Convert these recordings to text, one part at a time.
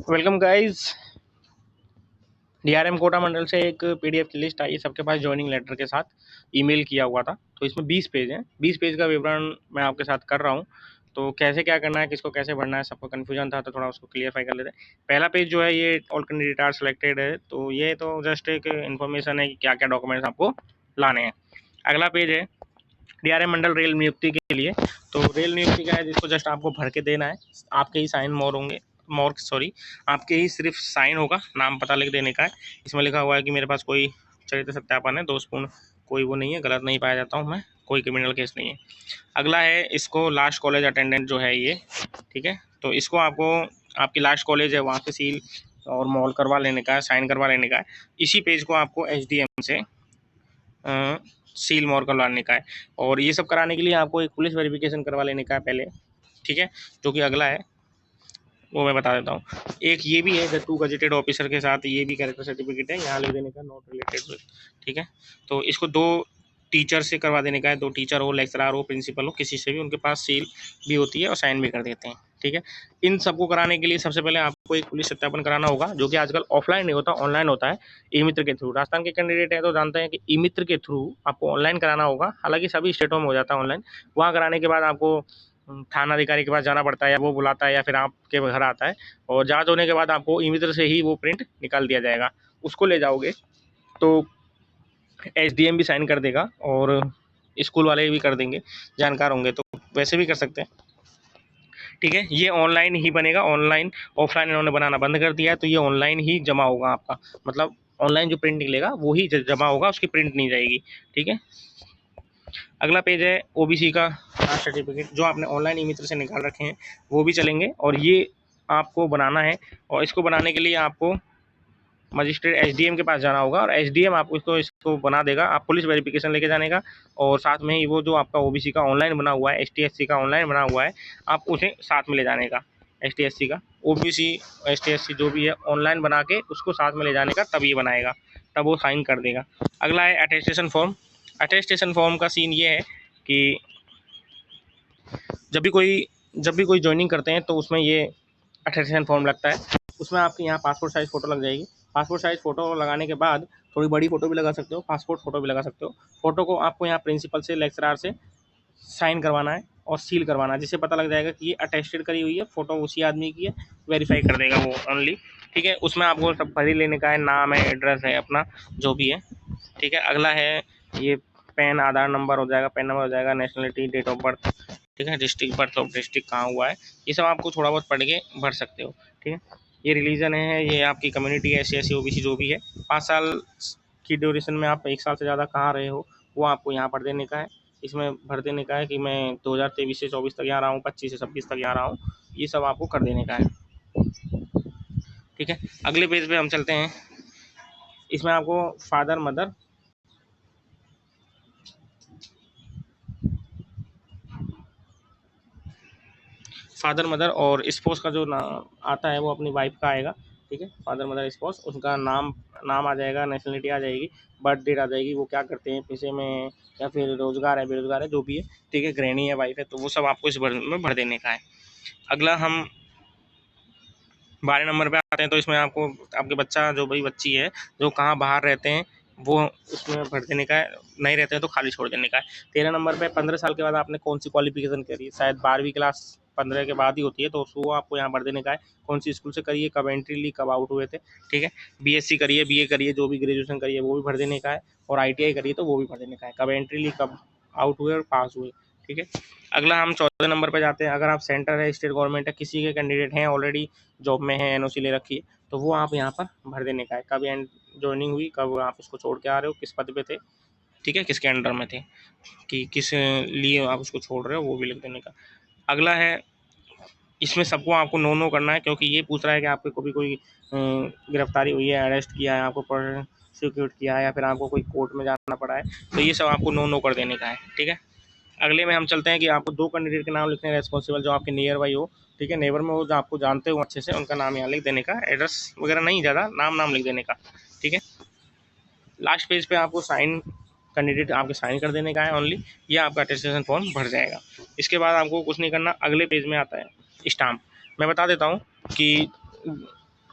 Welcome guys. DRM Kota मंडल से एक PDF की लिस्ट आई सबके पास ज्वाइनिंग लेटर के साथ ईमेल किया हुआ था। तो इसमें 20 पेज हैं। 20 पेज का विवरण मैं आपके साथ कर रहा हूं। तो कैसे क्या करना है, किसको कैसे भरना है, सबको कन्फ्यूजन था, तो थोड़ा उसको क्लियरफाई कर लेते हैं। पहला पेज जो है ये ऑल कैंडिडेट आर सिलेक्टेड है, तो ये तो जस्ट एक इन्फॉर्मेशन है कि क्या क्या डॉक्यूमेंट्स आपको लाने हैं। अगला पेज है डीआरएम मंडल रेल नियुक्ति के लिए। तो रेल नियुक्ति का है जिसको जस्ट आपको भर के देना है। आपके ही साइन मोर होंगे, मोर सॉरी, आपके ही सिर्फ साइन होगा, नाम पता लिख देने का है। इसमें लिखा हुआ है कि मेरे पास कोई चरित्र सत्यापन है, दोषपूर्ण कोई वो नहीं है, गलत नहीं पाया जाता हूँ मैं, कोई क्रिमिनल केस नहीं है। अगला है इसको लास्ट कॉलेज अटेंडेंट जो है ये, ठीक है। तो इसको आपको आपकी लास्ट कॉलेज है वहाँ से सील और मॉल करवा लेने का है, साइन करवा लेने का है। इसी पेज को आपको एसडीएम से सील मोर करवाने का है। और ये सब कराने के लिए आपको एक पुलिस वेरिफिकेशन करवा लेने का है पहले, ठीक है, जो कि अगला है वो मैं बता देता हूँ। एक ये भी है टू गजेटेड ऑफिसर के साथ, ये भी कैरेक्टर सर्टिफिकेट है, यहाँ लिख देने का नॉट रिलेटेड विद, ठीक है। तो इसको दो टीचर से करवा देने का है, दो टीचर हो, लेक्चरर हो, प्रिंसिपल हो, किसी से भी, उनके पास सील भी होती है और साइन भी कर देते हैं, ठीक है। इन सबको कराने के लिए सबसे पहले आपको एक पुलिस सत्यापन कराना होगा, जो कि आजकल ऑफलाइन नहीं होता, ऑनलाइन होता है, ई मित्र के थ्रू। राजस्थान के कैंडिडेट हैं तो जानते हैं कि ई मित्र के थ्रू आपको ऑनलाइन कराना होगा, हालांकि सभी स्टेटों में हो जाता है ऑनलाइन। वहाँ कराने के बाद आपको थाना अधिकारी के पास जाना पड़ता है, या वो बुलाता है या फिर आपके घर आता है, और जांच होने के बाद आपको ई मित्र से ही वो प्रिंट निकाल दिया जाएगा। उसको ले जाओगे तो एसडीएम भी साइन कर देगा और स्कूल वाले भी कर देंगे, जानकार होंगे तो वैसे भी कर सकते हैं, ठीक है। ये ऑनलाइन ही बनेगा, ऑनलाइन ऑफलाइन इन्होंने बनाना बंद कर दिया है, तो ये ऑनलाइन ही जमा होगा आपका, मतलब ऑनलाइन जो प्रिंट निकलेगा वो ही जमा होगा, उसकी प्रिंट नहीं जाएगी, ठीक है। अगला पेज है ओबीसी का कास्ट सर्टिफिकेट, जो आपने ऑनलाइन ई मित्र से निकाल रखे हैं वो भी चलेंगे, और ये आपको बनाना है। और इसको बनाने के लिए आपको मजिस्ट्रेट एसडीएम के पास जाना होगा, और एसडीएम आपको इसको बना देगा। आप पुलिस वेरिफिकेशन लेके जाने का, और साथ में ही वो जो आपका ओबीसी का ऑनलाइन बना हुआ है, एसटीएससी का ऑनलाइन बना हुआ है, आप उसे साथ में ले जाने का। एसटीएससी का, ओबीसी एसटीएससी जो भी है ऑनलाइन बना के उसको साथ में ले जाने का, तब ये बनाएगा, तब वो साइन कर देगा। अगला है अटेस्टेशन फॉर्म। अटेस्टेशन फॉर्म का सीन ये है कि जब भी कोई ज्वाइनिंग करते हैं तो उसमें ये अटेस्टेशन फॉर्म लगता है। उसमें आपकी यहाँ पासपोर्ट साइज़ फ़ोटो लग जाएगी। पासपोर्ट साइज़ फ़ोटो लगाने के बाद थोड़ी बड़ी फ़ोटो भी लगा सकते हो, पासपोर्ट फ़ोटो भी लगा सकते हो। फ़ोटो को आपको यहाँ प्रिंसिपल से, लेक्चरार से साइन करवाना है और सील करवाना है, जिससे पता लग जाएगा कि ये अटेस्टेड करी हुई है, फ़ोटो उसी आदमी की है, वेरीफाई कर देगा वो ओनली, ठीक है। उसमें आपको सब भर ही लेने का है, नाम है, एड्रेस है अपना, जो भी है, ठीक है। अगला है ये पैन, आधार नंबर हो जाएगा, पैन नंबर हो जाएगा, नेशनलिटी, डेट ऑफ बर्थ, ठीक है, डिस्ट्रिक्ट, बर्थ ऑफ डिस्ट्रिक्ट कहाँ हुआ है, ये सब आपको थोड़ा बहुत पढ़ के भर सकते हो, ठीक है। ये रिलीजन है, ये आपकी कम्युनिटी है, SC SC OBC जो भी है। 5 साल की ड्यूरेशन में आप 1 साल से ज़्यादा कहाँ रहे हो वो आपको यहाँ भर देने का है। इसमें भर देने का है कि मैं 2023 से 24 तक यहाँ रहा हूँ, 25 से 26 तक यहाँ रहा हूँ, ये सब आपको कर देने का है, ठीक है। अगले पेज पे हम चलते हैं। इसमें आपको फादर मदर और स्पोस का जो नाम आता है वो अपनी वाइफ का आएगा, ठीक है। फादर मदर स्पोस, उसका नाम आ जाएगा, नेशनलिटी आ जाएगी, बर्थ डेट आ जाएगी, वो क्या करते हैं, पेशे में या फिर रोजगार है, बेरोजगार है, जो भी है, ठीक है, गृहिणी है, वाइफ है, तो वो सब आपको इस में भर देने का है। अगला हम 12 नंबर पे आते हैं। तो इसमें आपको आपके बच्चा जो भाई बच्ची है जो कहाँ बाहर रहते हैं वो उसमें भर देने का है, नहीं रहते हैं तो खाली छोड़ देने का है। 13 नंबर पे 15 साल के बाद आपने कौन सी क्वालिफिकेशन करी है, शायद 12वीं क्लास 15 के बाद ही होती है, तो वो आपको यहाँ भर देने का है, कौन सी स्कूल से करी है, कब एंट्री ली, कब आउट हुए थे, ठीक है। बीएससी करिए, बीए करिए, जो भी ग्रेजुएशन करिए वो भी भर देने का है, और ITI करिए तो वो भी भर देने का है, कब एंट्री ली, कब आउट हुए और पास हुए, ठीक है। अगला हम 14 नंबर पर जाते हैं। अगर आप सेंटर है, स्टेट गवर्नमेंट है, किसी के कैंडिडेट हैं ऑलरेडी जॉब में है, NOC ले रखी है, तो वो आप यहाँ पर भर देने का है, कब ज्वाइनिंग हुई, कब आप इसको छोड़ के आ रहे हो, किस पद पे थे, ठीक है, किसके अंडर में थे, कि किस लिए आप उसको छोड़ रहे हो, वो भी लिख देने का। अगला है, इसमें सबको आपको नो करना है, क्योंकि ये पूछ रहा है कि आपको कभी कोई गिरफ्तारी हुई है, अरेस्ट किया है, आपको प्रोसिक्यूट किया है, या फिर आपको कोई कोर्ट में जाना पड़ा है, तो ये सब आपको नो कर देने का है, ठीक है। अगले में हम चलते हैं कि आपको 2 कैंडिडेट के नाम लिखने हैं रेस्पॉन्सिबल, जो आपके नियर बाई हो, ठीक है, नेबर में हो, जो आपको जानते हो अच्छे से, उनका नाम यहाँ लिख देने का, एड्रेस वगैरह नहीं, ज़्यादा नाम लिख देने का, ठीक है। लास्ट पेज पे आपको साइन, कैंडिडेट आपके साइन कर देने का है ओनली, ये आपका अटेस्टेशन फॉर्म भर जाएगा। इसके बाद आपको कुछ नहीं करना। अगले पेज में आता है स्टाम्प। मैं बता देता हूँ कि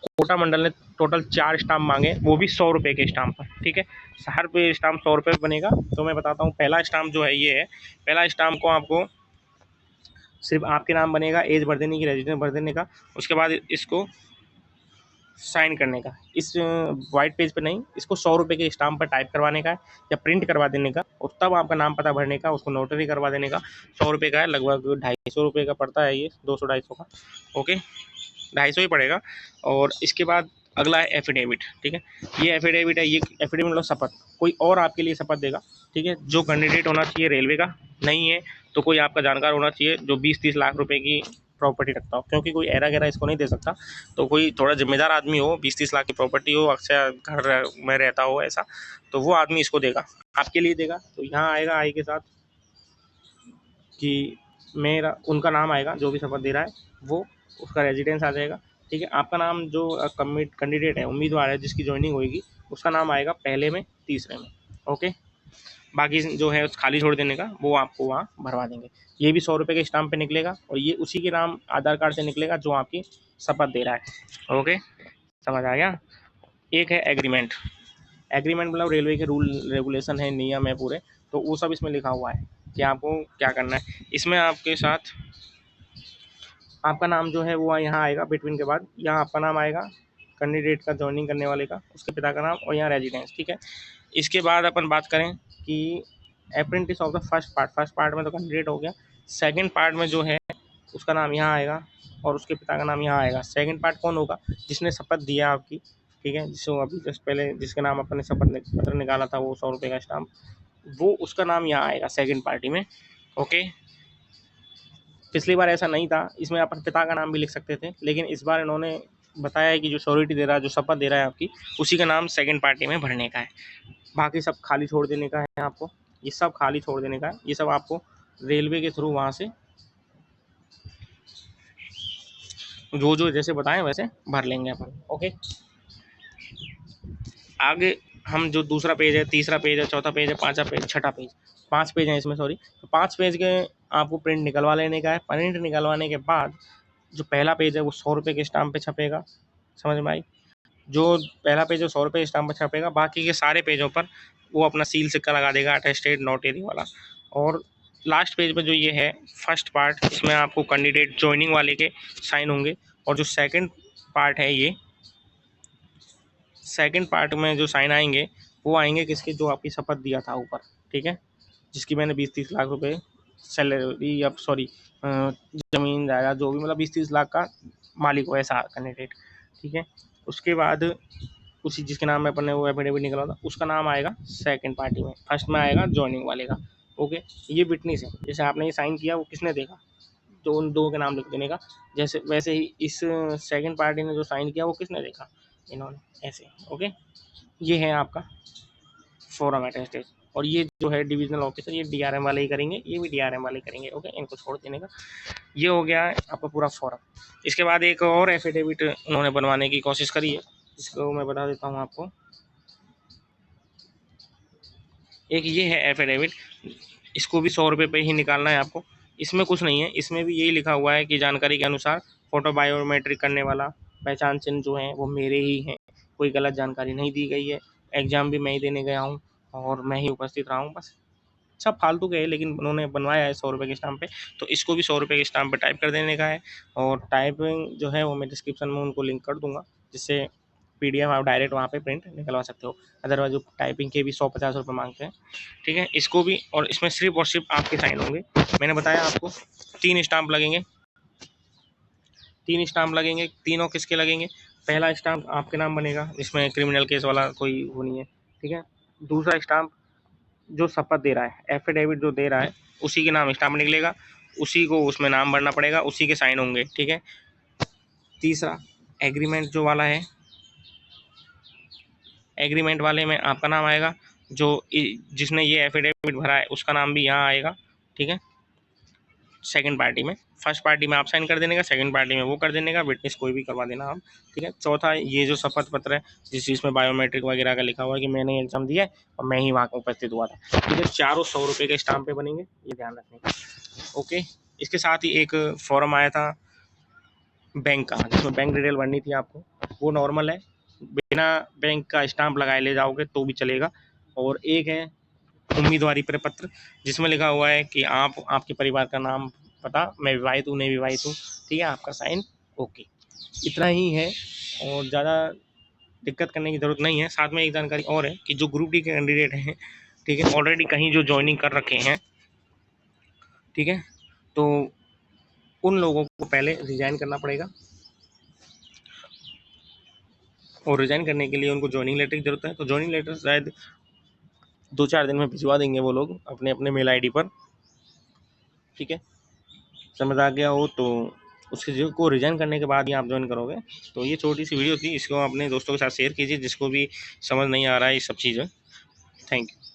कोटा मंडल ने टोटल 4 स्टाम्प मांगे, वो भी 100 रुपये के स्टाम्प पर, ठीक है। हर पे स्टाम्प 100 रुपये बनेगा। तो मैं बताता हूँ, पहला स्टाम्प जो है ये है। पहला स्टाम्प को आपको सिर्फ आपके नाम बनेगा, एज भर देने की, रेजिडेंस भर देने का, उसके बाद इसको साइन करने का। इस वाइट पेज पे नहीं, इसको 100 रुपये के स्टाम्प पर टाइप करवाने का है या प्रिंट करवा देने का, और तब आपका नाम पता भरने का, उसको नोटरी करवा देने का। 100 रुपये का है, लगभग 250 रुपये का पड़ता है ये, 200-250 का, ओके, 250 ही पड़ेगा। और इसके बाद अगला है एफिडेविट, ठीक है। ये एफिडेविट है, ये एफिडेविट मतलब शपथ, कोई और आपके लिए शपथ देगा, ठीक है। जो कैंडिडेट होना चाहिए रेलवे का, नहीं है तो कोई आपका जानकार होना चाहिए जो 20-30 लाख रुपए की प्रॉपर्टी रखता हो, क्योंकि कोई एरा गैरा इसको नहीं दे सकता। तो कोई थोड़ा जिम्मेदार आदमी हो, 20-30 लाख की प्रॉपर्टी हो, अक्सर घर में रहता हो ऐसा, तो वो आदमी इसको देगा, आपके लिए देगा। तो यहाँ आएगा आई के साथ कि मेरा, उनका नाम आएगा, जो भी शपथ दे रहा है वो, उसका रेजिडेंस आ जाएगा, ठीक है। आपका नाम जो कैंडिडेट है, उम्मीदवार है जिसकी ज्वाइनिंग होगी, उसका नाम आएगा पहले में, तीसरे में, ओके। बाकी जो है उस खाली छोड़ देने का, वो आपको वहाँ भरवा देंगे। ये भी 100 रुपये के स्टाम्प पे निकलेगा, और ये उसी के नाम आधार कार्ड से निकलेगा जो आपकी शपथ दे रहा है, ओके, समझ आ गया। एक है एग्रीमेंट। एग्रीमेंट मतलब रेलवे के रूल रेगुलेशन है, नियम है पूरे, तो वो सब इसमें लिखा हुआ है कि आपको क्या करना है। इसमें आपके साथ आपका नाम जो है वो यहाँ आएगा, बिटवीन के बाद यहाँ आपका नाम आएगा, कैंडिडेट का, ज्वाइनिंग करने वाले का, उसके पिता का नाम, और यहाँ रेजिडेंस, ठीक है। इसके बाद अपन बात करें कि apprentice of the first part में तो कैंडिडेट हो गया। सेकंड पार्ट में जो है उसका नाम यहाँ आएगा और उसके पिता का नाम यहाँ आएगा। सेकंड पार्ट कौन होगा? जिसने शपथ दिया आपकी, ठीक है, जिसको अभी जस्ट पहले जिसके नाम अपन ने शपथ पत्र निकाला था, वो 100 रुपये का स्टाम्प, वो उसका नाम यहाँ आएगा सेकंड पार्टी में, ओके। पिछली बार ऐसा नहीं था, इसमें अपन पिता का नाम भी लिख सकते थे, लेकिन इस बार इन्होंने बताया है कि जो श्योरिटी दे रहा है, जो शपथ दे रहा है आपकी, उसी का नाम सेकंड पार्टी में भरने का है। बाकी सब खाली छोड़ देने का है आपको, ये सब खाली छोड़ देने का है। ये सब आपको रेलवे के थ्रू वहाँ से जो जो जैसे बताएं वैसे भर लेंगे अपन, ओके। आगे हम जो दूसरा पेज है, तीसरा पेज है, चौथा पेज है, पांचवा पेज, छठा पेज, 5 पेज हैं इसमें, सॉरी। तो 5 पेज के आपको प्रिंट निकलवा लेने का है। प्रिंट निकलवाने के बाद जो पहला पेज है वो 100 रुपये के स्टाम्प पे छपेगा, समझ में आई। जो पहला पेज है 100 रुपये स्टाम्प पे छपेगा, बाकी के सारे पेजों पर वो अपना सील सिक्का लगा देगा, अटेस्टेड नोटरी वाला। और लास्ट पेज पे जो ये है फर्स्ट पार्ट, इसमें आपको कैंडिडेट ज्वाइनिंग वाले के साइन होंगे। और जो सेकंड पार्ट है, ये सेकंड पार्ट में जो साइन आएंगे वो आएंगे किसके? जो आपकी शपथ दिया था ऊपर, ठीक है, जिसकी मैंने 20-30 लाख रुपए सैलरी, या सॉरी ज़मीन जायदाद जो भी, मतलब 20-30 लाख का मालिक हो ऐसा कैंडिडेट, ठीक है। उसके बाद उसी जिसके नाम में अपन ने वो एफिडेविट निकला था, उसका नाम आएगा सेकंड पार्टी में, फर्स्ट में आएगा ज्वाइनिंग वाले का, ओके। ये विटनेस है, जैसे आपने ये साइन किया वो किसने देखा, तो उन दो के नाम लिख देने का। जैसे वैसे ही इस सेकंड पार्टी ने जो साइन किया वो किसने देखा, इन्होंने, ऐसे, ओके। ये है आपका फोरम अटेस्टेड। और ये जो है डिविजनल ऑफिसर, ये डीआरएम वाले ही करेंगे, ये भी डीआरएम वाले करेंगे, ओके। इनको छोड़ देने का। ये हो गया है आपका पूरा फॉर्म। इसके बाद एक और एफिडेविट उन्होंने बनवाने की कोशिश करी है, जिसको मैं बता देता हूँ आपको। एक ये है एफिडेविट, इसको भी 100 रुपये पे ही निकालना है आपको। इसमें कुछ नहीं है, इसमें भी यही लिखा हुआ है कि जानकारी के अनुसार फोटो बायोमेट्रिक करने वाला, पहचान चिन्ह जो है वो मेरे ही हैं, कोई गलत जानकारी नहीं दी गई है, एग्ज़ाम भी मैं ही देने गया हूँ और मैं ही उपस्थित रहा हूँ, बस सब फालतू के है, लेकिन उन्होंने बनवाया है 100 रुपये के स्टाम्प पे, तो इसको भी 100 रुपये के स्टाम्प पे टाइप कर देने का है। और टाइपिंग जो है वो मैं डिस्क्रिप्शन में उनको लिंक कर दूंगा, जिससे पीडीएफ आप डायरेक्ट वहाँ पे प्रिंट निकलवा सकते हो। अदरवाइज वो टाइपिंग के भी 150 रुपये मांगते हैं, ठीक है। इसको भी, और इसमें सिर्फ और सिर्फ आपके साइन होंगे। मैंने बताया आपको 3 स्टाम्प लगेंगे, 3 स्टाम्प लगेंगे। तीनों किसके लगेंगे? पहला स्टाम्प आपके नाम बनेगा, जिसमें क्रिमिनल केस वाला कोई वो नहीं है, ठीक है। दूसरा स्टाम्प जो शपथ दे रहा है, एफिडेविट जो दे रहा है, उसी के नाम स्टाम्प निकलेगा, उसी को उसमें नाम भरना पड़ेगा, उसी के साइन होंगे, ठीक है। तीसरा एग्रीमेंट जो वाला है, एग्रीमेंट वाले में आपका नाम आएगा, जो जिसने ये एफिडेविट भरा है उसका नाम भी यहाँ आएगा, ठीक है। सेकंड पार्टी में, फर्स्ट पार्टी में आप साइन कर देने का, सेकंड पार्टी में वो कर देने का, विटनेस कोई भी करवा देना आप, ठीक है। चौथा ये जो शपथ पत्र है, जिस चीज़ में बायोमेट्रिक वगैरह का लिखा हुआ है कि मैंने एग्जाम दिया है और मैं ही वहाँ उपस्थित हुआ था, ठीक है। चारों 100 रुपये के स्टाम्प पे बनेंगे, ये ध्यान रखने का, ओके। इसके साथ ही एक फॉर्म आया था बैंक का, जिसमें बैंक डिटेल भरनी थी आपको, वो नॉर्मल है, बिना बैंक का स्टाम्प लगाए ले जाओगे तो भी चलेगा। और एक है उम्मीदवारी प्रपत्र, जिसमें लिखा हुआ है कि आप, आपके परिवार का नाम, पता, मैं विवाहित हूँ नहीं विवाहित हूँ, ठीक है, आपका साइन, ओके, इतना ही है और ज़्यादा दिक्कत करने की ज़रूरत नहीं है। साथ में एक जानकारी और है कि जो ग्रुप डी के कैंडिडेट हैं, ठीक है, ऑलरेडी कहीं जो ज्वाइनिंग कर रखे हैं, ठीक है, तो उन लोगों को पहले रिजाइन करना पड़ेगा और रिजाइन करने के लिए उनको ज्वाइनिंग लेटर की जरूरत है। तो ज्वाइनिंग लेटर शायद 2-4 दिन में भिजवा देंगे वो लोग अपने अपने मेल आईडी पर, ठीक है, समझ आ गया हो तो उसके जो को रिजाइन करने के बाद ही आप ज्वाइन करोगे। तो ये छोटी सी वीडियो थी, इसको अपने दोस्तों के साथ शेयर कीजिए जिसको भी समझ नहीं आ रहा है ये सब चीज़ें। Thank you.